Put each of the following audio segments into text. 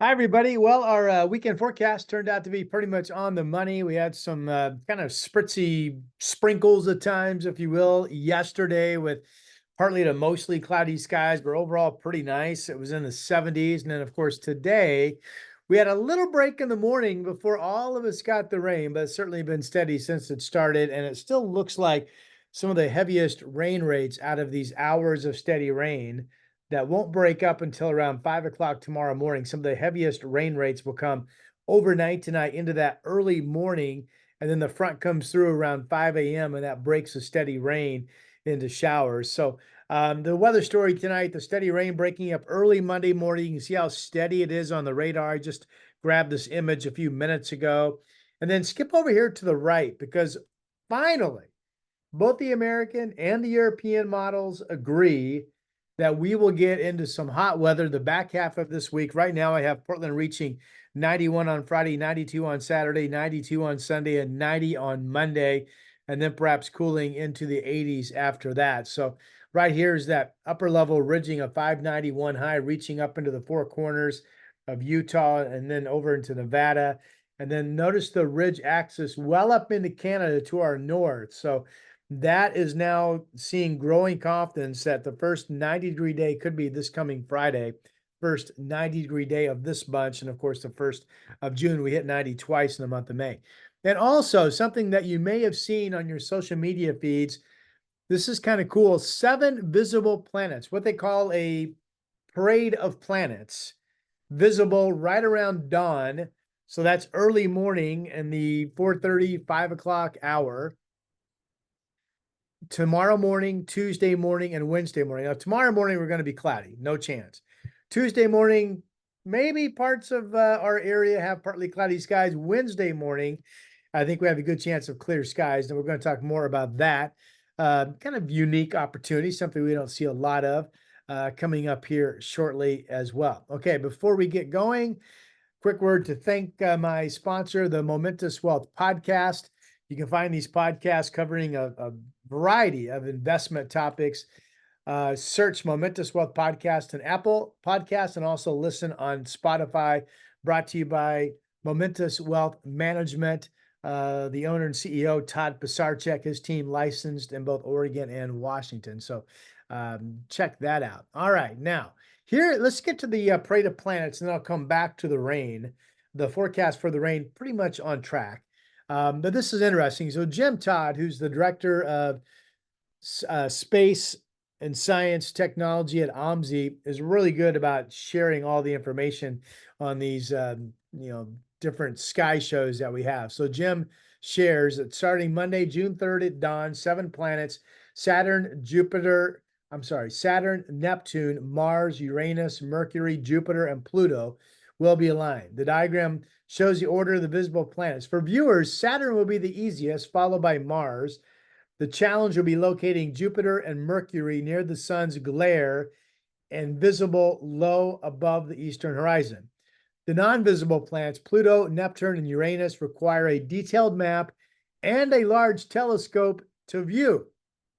Hi, everybody. Well, our weekend forecast turned out to be pretty much on the money. We had some kind of spritzy sprinkles at times, if you will, yesterday with partly to mostly cloudy skies, but overall pretty nice. It was in the 70s. And then, of course, today we had a little break in the morning before all of us got the rain, but it's certainly been steady since it started. And it still looks like some of the heaviest rain rates out of these hours of steady rain that won't break up until around 5 o'clock tomorrow morning. Some of the heaviest rain rates will come overnight tonight into that early morning. And then the front comes through around 5 a.m. and that breaks a steady rain into showers. So the weather story tonight, the steady rain breaking up early Monday morning. You can see how steady it is on the radar. I just grabbed this image a few minutes ago. And then skip over here to the right because finally, both the American and the European models agree that we will get into some hot weather the back half of this week. Right now, I have Portland reaching 91 on Friday, 92 on Saturday, 92 on Sunday, and 90 on Monday, and then perhaps cooling into the 80s after that. So right here is that upper level ridging of 591 high, reaching up into the four corners of Utah and then over into Nevada. And then notice the ridge axis well up into Canada to our north. So that is now seeing growing confidence that the first 90-degree day could be this coming Friday, first 90-degree day of this bunch. And of course, the 1st of June, we hit 90 twice in the month of May. And also something that you may have seen on your social media feeds. This is kind of cool. 7 visible planets, what they call a parade of planets, visible right around dawn. So that's early morning in the 4:30, 5 o'clock hour. Tomorrow morning, Tuesday morning, and Wednesday morning. Now, tomorrow morning, we're going to be cloudy, no chance. Tuesday morning, maybe parts of our area have partly cloudy skies. Wednesday morning, I think we have a good chance of clear skies, and we're going to talk more about that. Kind of unique opportunity, something we don't see a lot of coming up here shortly as well. Okay, before we get going, quick word to thank my sponsor, the Momentous Wealth Podcast. You can find these podcasts covering a variety of investment topics. Search Momentous Wealth Podcast and Apple Podcast, and also listen on Spotify. Brought to you by Momentous Wealth Management. The owner and CEO, Todd Pisarcek, his team licensed in both Oregon and Washington. So check that out. All right, now here, let's get to the parade of planets, and then I'll come back to the rain. The forecast for the rain pretty much on track. But this is interesting. So Jim Todd, who's the director of space and science technology at OMSI, is really good about sharing all the information on these, different sky shows that we have. So Jim shares that starting Monday, June 3rd at dawn, 7 planets: Saturn, Neptune, Mars, Uranus, Mercury, Jupiter, and Pluto will be aligned. The diagram shows the order of the visible planets. For viewers, Saturn will be the easiest, followed by Mars. The challenge will be locating Jupiter and Mercury near the sun's glare and visible low above the eastern horizon. The non-visible planets, Pluto, Neptune, and Uranus, require a detailed map and a large telescope to view.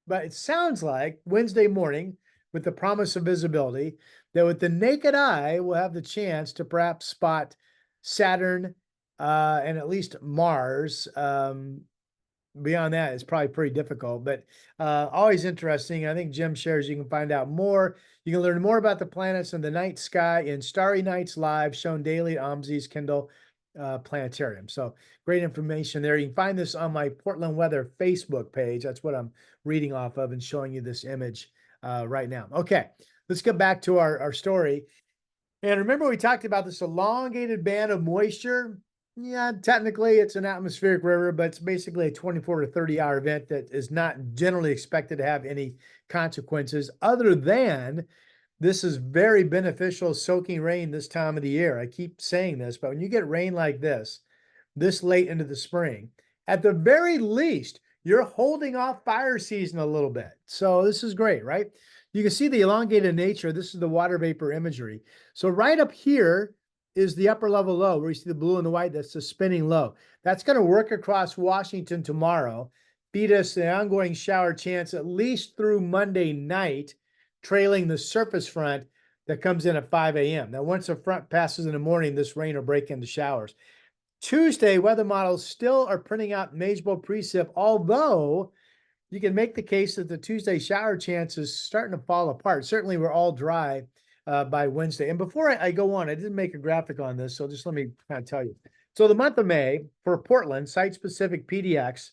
But it sounds like Wednesday morning, with the promise of visibility, that with the naked eye, we'll have the chance to perhaps spot Saturn and at least Mars. Beyond that, it's probably pretty difficult, but always interesting. I think Jim shares you can find out more. You can learn more about the planets and the night sky in Starry Nights Live, shown daily at OMSI's Kindle Planetarium. So great information there. You can find this on my Portland Weather Facebook page. That's what I'm reading off of and showing you this image right now. Okay, let's get back to our story. And remember, we talked about this elongated band of moisture. Yeah, technically it's an atmospheric river, but it's basically a 24 to 30-hour event that is not generally expected to have any consequences other than this is very beneficial soaking rain this time of the year. I keep saying this, but when you get rain like this late into the spring, at the very least, you're holding off fire season a little bit. So this is great, right? You can see the elongated nature. This is the water vapor imagery. So right up here is the upper level low where you see the blue and the white. That's the spinning low. That's going to work across Washington tomorrow, feed us an ongoing shower chance at least through Monday night, trailing the surface front that comes in at 5 a.m. Now, once the front passes in the morning, this rain will break into showers. Tuesday, weather models still are printing out measurable precip, although you can make the case that the Tuesday shower chance is starting to fall apart. Certainly, we're all dry by Wednesday. And before I go on, I didn't make a graphic on this, so just let me kind of tell you. So the month of May for Portland, site-specific PDX,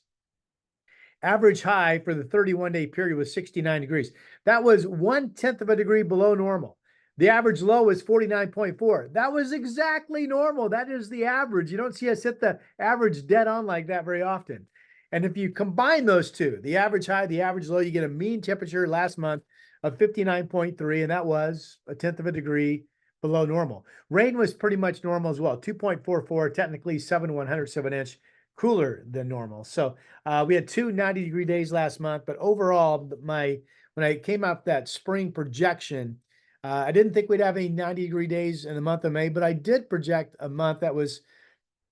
average high for the 31-day period was 69 degrees. That was 1/10 of a degree below normal. The average low was 49.4. That was exactly normal. That is the average. You don't see us hit the average dead on like that very often. And if you combine those two, the average high, the average low, you get a mean temperature last month of 59.3, and that was 1/10 of a degree below normal. Rain was pretty much normal as well, 2.44, technically 7/100 of an inch cooler than normal. So we had two 90-degree days last month, but overall, when I came up that spring projection, I didn't think we'd have any 90-degree days in the month of May, but I did project a month that was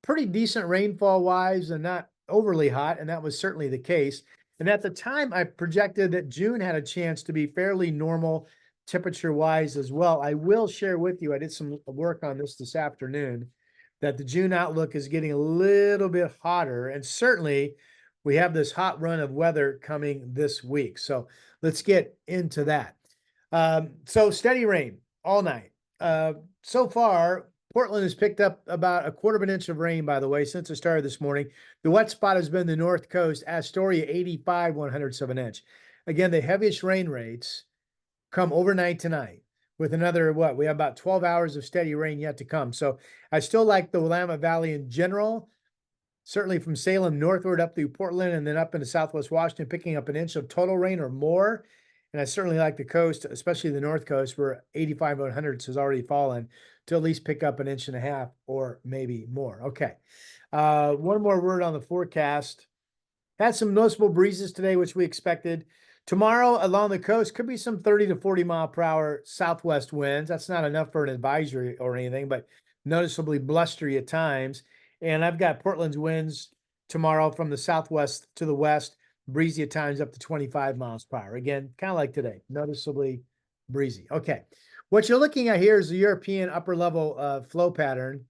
pretty decent rainfall wise and not overly hot, and that was certainly the case. And at the time, I projected that June had a chance to be fairly normal temperature wise as well. I will share with you, I did some work on this afternoon, that the June outlook is getting a little bit hotter, and certainly we have this hot run of weather coming this week. So let's get into that. So steady rain all night. So far, Portland has picked up about 1/4 of an inch of rain, by the way, since it started this morning. The wet spot has been the north coast, Astoria, 85/100 of an inch. Again, the heaviest rain rates come overnight tonight with another, what, we have about 12 hours of steady rain yet to come. So I still like the Willamette Valley in general, certainly from Salem northward up through Portland and then up into Southwest Washington, picking up an inch of total rain or more. And I certainly like the coast, especially the north coast, where 85/100 has already fallen, to at least pick up an inch and a half or maybe more. Okay. One more word on the forecast. Had some noticeable breezes today, which we expected. Tomorrow along the coast could be some 30 to 40 mile per hour southwest winds. That's not enough for an advisory or anything, but noticeably blustery at times. And I've got Portland's winds tomorrow from the southwest to the west, breezy at times up to 25 miles per hour. Again, kind of like today, noticeably breezy. Okay. What you're looking at here is the European upper level flow pattern.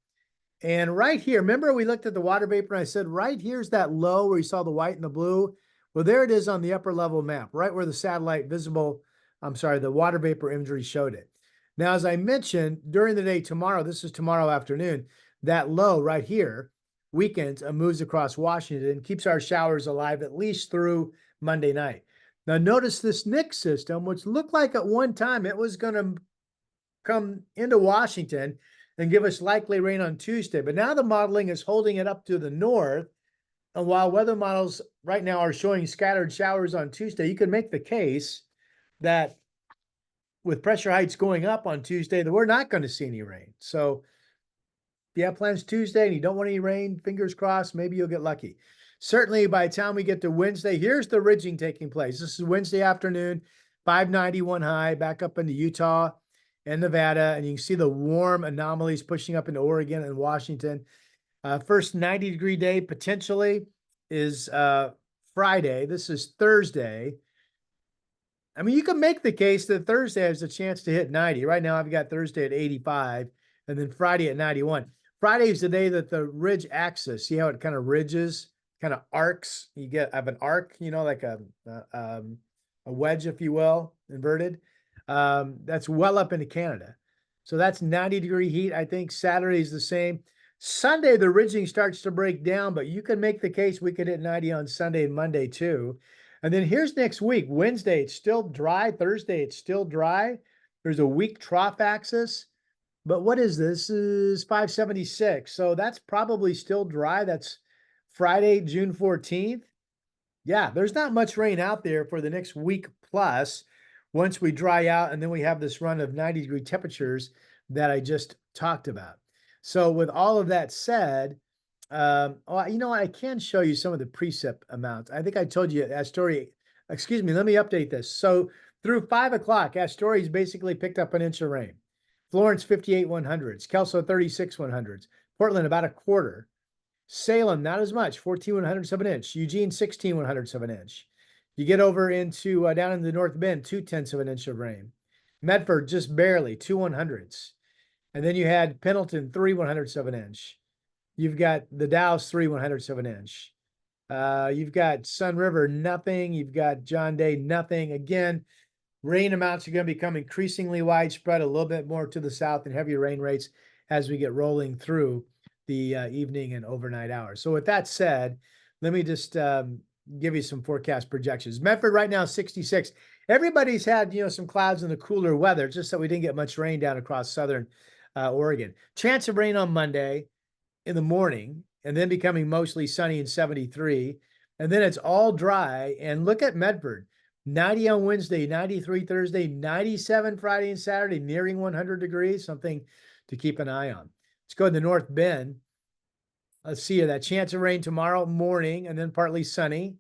And right here, remember we looked at the water vapor and I said, right here's that low where you saw the white and the blue. Well, there it is on the upper level map, right where the satellite the water vapor imagery showed it. Now, as I mentioned, during the day tomorrow, this is tomorrow afternoon, that low right here weekends moves across Washington and keeps our showers alive at least through Monday night. Now, notice this Nick system, which looked like at one time it was going to come into Washington and give us likely rain on Tuesday. But now the modeling is holding it up to the north. And while weather models right now are showing scattered showers on Tuesday, you can make the case that with pressure heights going up on Tuesday, that we're not going to see any rain. So if you have plans Tuesday and you don't want any rain, fingers crossed, maybe you'll get lucky. Certainly by the time we get to Wednesday, here's the ridging taking place. This is Wednesday afternoon, 591 high, back up into Utah and Nevada, and you can see the warm anomalies pushing up into Oregon and Washington. First 90-degree day potentially is Friday. This is Thursday. I mean, you can make the case that Thursday has a chance to hit 90. Right now, I've got Thursday at 85 and then Friday at 91. Friday is the day that the ridge axis, see how it kind of ridges, kind of arcs. You have an arc, like a wedge, if you will, inverted. That's well up into Canada. So that's 90-degree heat. I think Saturday is the same. Sunday, the ridging starts to break down, but you can make the case we could hit 90 on Sunday and Monday too. And then here's next week. Wednesday, it's still dry. Thursday, it's still dry. There's a weak trough axis. But what is this? This is 576. So that's probably still dry. That's Friday, June 14th. Yeah, there's not much rain out there for the next week plus once we dry out. And then we have this run of 90-degree temperatures that I just talked about. So with all of that said, I can show you some of the precip amounts. I think I told you Astoria, excuse me, let me update this. So through 5 o'clock, Astoria's basically picked up an inch of rain. Florence, 58/100s. Kelso, 36/100s. Portland, about a quarter. Salem, not as much, 14/100 of an inch. Eugene, 16/100 of an inch. You get over into down in the North Bend, 2/10 of an inch of rain. Medford just barely 2/100ths. And then you had Pendleton 3/100ths of an inch. You've got the Dalles 3/100ths of an inch. You've got Sun River, nothing. You've got John Day, nothing. Again, rain amounts are going to become increasingly widespread, a little bit more to the south, and heavier rain rates as we get rolling through the evening and overnight hours. So with that said, let me just give you some forecast projections. Medford right now, 66. Everybody's had, some clouds in the cooler weather, just that we didn't get much rain down across southern Oregon. Chance of rain on Monday in the morning, and then becoming mostly sunny and 73. And then it's all dry. And look at Medford, 90 on Wednesday, 93 Thursday, 97 Friday and Saturday, nearing 100 degrees, something to keep an eye on. Let's go to the North Bend. Let's see that chance of rain tomorrow morning, and then partly sunny.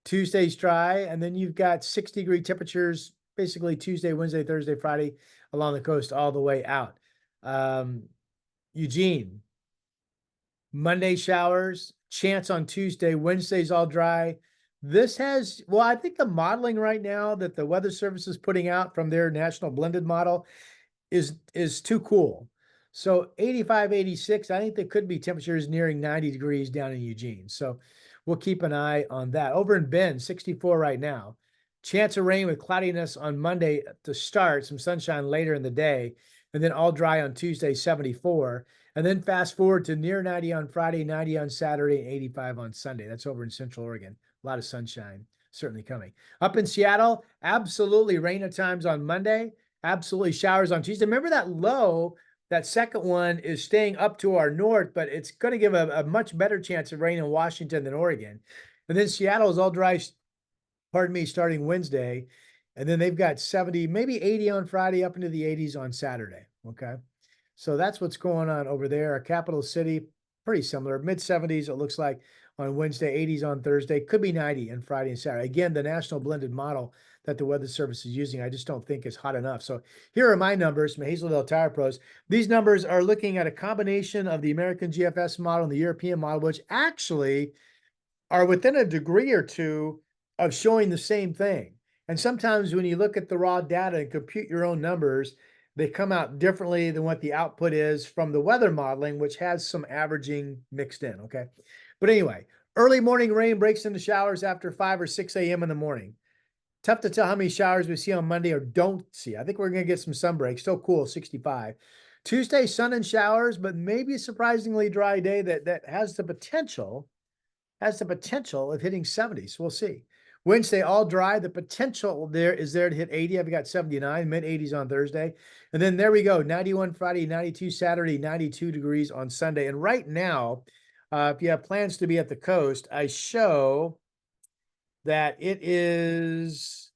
Tuesday's dry, and then you've got 60-degree temperatures basically Tuesday, Wednesday, Thursday, Friday along the coast all the way out. Eugene, Monday showers, chance on Tuesday, Wednesday's all dry. This has, well, I think the modeling right now that the Weather Service is putting out from their national blended model is too cool. So 85, 86, I think there could be temperatures nearing 90 degrees down in Eugene. So we'll keep an eye on that. Over in Bend, 64 right now. Chance of rain with cloudiness on Monday to start, some sunshine later in the day, and then all dry on Tuesday, 74. And then fast forward to near 90 on Friday, 90 on Saturday, and 85 on Sunday. That's over in Central Oregon. A lot of sunshine certainly coming. Up in Seattle, absolutely rain at times on Monday, absolutely showers on Tuesday. Remember that low, that second one is staying up to our north, but it's going to give a much better chance of rain in Washington than Oregon. And then Seattle is all dry, starting Wednesday. And then they've got 70, maybe 80 on Friday, up into the 80s on Saturday. Okay. So that's what's going on over there. Our capital city, pretty similar, mid 70s, it looks like on Wednesday, 80s on Thursday, could be 90 on Friday and Saturday. Again, the national blended model that the Weather Service is using, I just don't think is hot enough. So here are my numbers from Hazeldale Tire Pros. These numbers are looking at a combination of the American GFS model and the European model, which actually are within a degree or two of showing the same thing. And sometimes when you look at the raw data and compute your own numbers, they come out differently than what the output is from the weather modeling, which has some averaging mixed in, okay? But anyway, early morning rain breaks into showers after 5 or 6 a.m. in the morning. Tough to tell how many showers we see on Monday or don't see. I think we're going to get some sun breaks. Still cool, 65. Tuesday, sun and showers, but maybe a surprisingly dry day that has the potential of hitting 70. So we'll see. Wednesday, all dry. The potential there is there to hit 80. I've got 79, mid 80s on Thursday. And then there we go. 91 Friday, 92 Saturday, 92 degrees on Sunday. And right now, if you have plans to be at the coast, I show that it is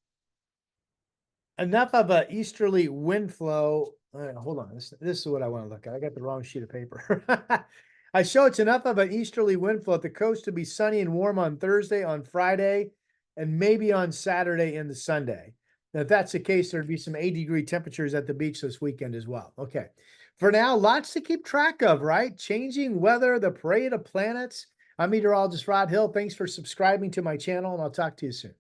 enough of an easterly wind flow. Hold on. This is what I want to look at. I got the wrong sheet of paper. I show it's enough of an easterly wind flow at the coast to be sunny and warm on Thursday, on Friday, and maybe on Saturday into Sunday. Now, if that's the case, there'd be some 80-degree temperatures at the beach this weekend as well. Okay. For now, lots to keep track of, right? Changing weather, the parade of planets. I'm meteorologist Rod Hill. Thanks for subscribing to my channel, and I'll talk to you soon.